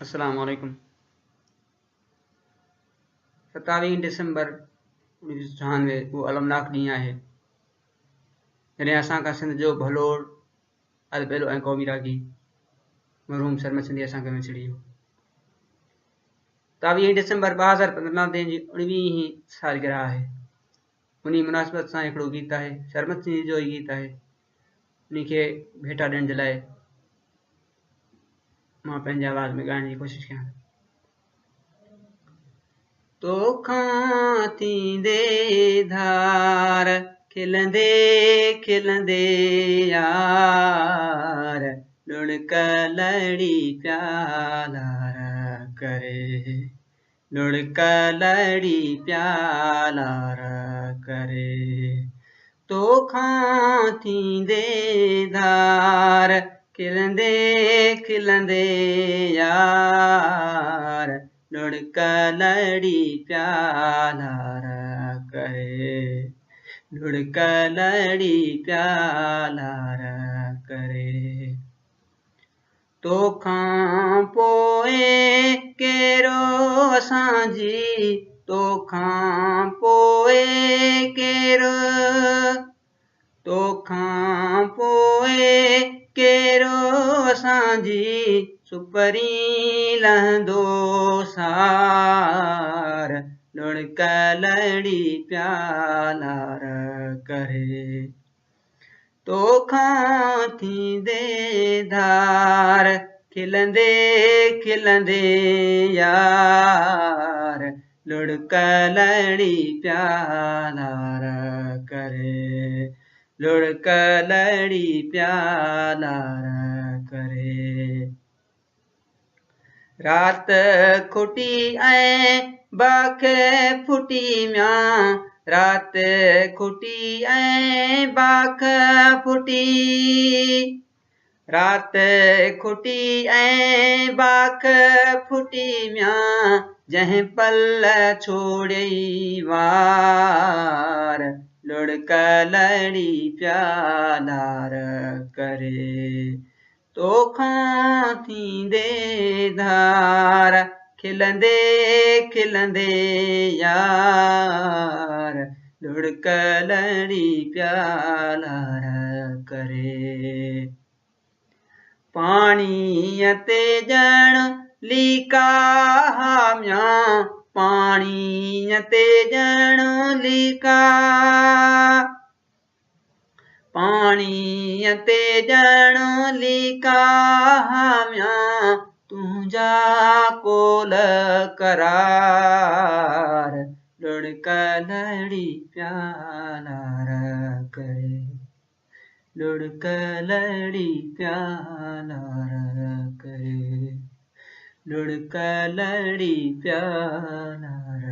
अस्सलाम वालेकुम। 27 दिसंबर 1996 वो अलमनाक ॾींहुं आहे जॾहिं असां खां सिंध जो भलोड़ अलबेलो ऐं क़ौमी रागी मरहूम सरमद सिंधी असांखे विछड़ी वियो। 27 दिसंबर 2015 ते जी 19वीं सालगिरह आहे। उन मुनासिबत सां हिकिड़ो गीत आहे, सरमद सिंधी जो ई गीत आहे। उन खे भेटा ॾियण जे लाइ मां पंहिंजे आवाज़ में ॻाइण जी कोशिशि कयां। तोखां थींदे धार खिलंदे खिलंदे यार लुढ़क लड़ी प्यालार करे, लुढ़क लड़ी प्यालार करे। तोखां थींदे धार खिलंदे खिलंदे यार लुढ़क लड़ी प्यालार करे, लुढ़क लड़ी प्यालार करे। तोखां पोए केरो असांजी, तोखां पोए केरो, तोखां पोए केरो असांजी सुपरी लहंदो सार लुढ़क लड़ी प्यालार करे। तोखां थींदे धार खिलंदे खिलंदे यार लुढ़क लड़ी प्यालार करे, लुढ़क लड़ी प्यालार करे। रात खुटी ऐं बाख फुटी म्यां, रात खुटी ऐं बाख फुटी, रात खुटी ऐं बाख फुटी म्यां जंहिं पल छोड़ई वार लुढ़क लड़ी प्यालार करे। तोखां थींदे धार खिलंदे खिलंदे यार लुढ़क लड़ी प्यालार करे। पाणीअ ते ॼण लीका म्यां, पाणीअ ते ॼण लीका, पाणीअ ते ॼण लीका म्यां तुंहिंजा कोल करार लुढ़क लड़ी प्यालार करे, लुढ़क लड़ी प्यालार करे, लुढ़क लड़ी प्यालार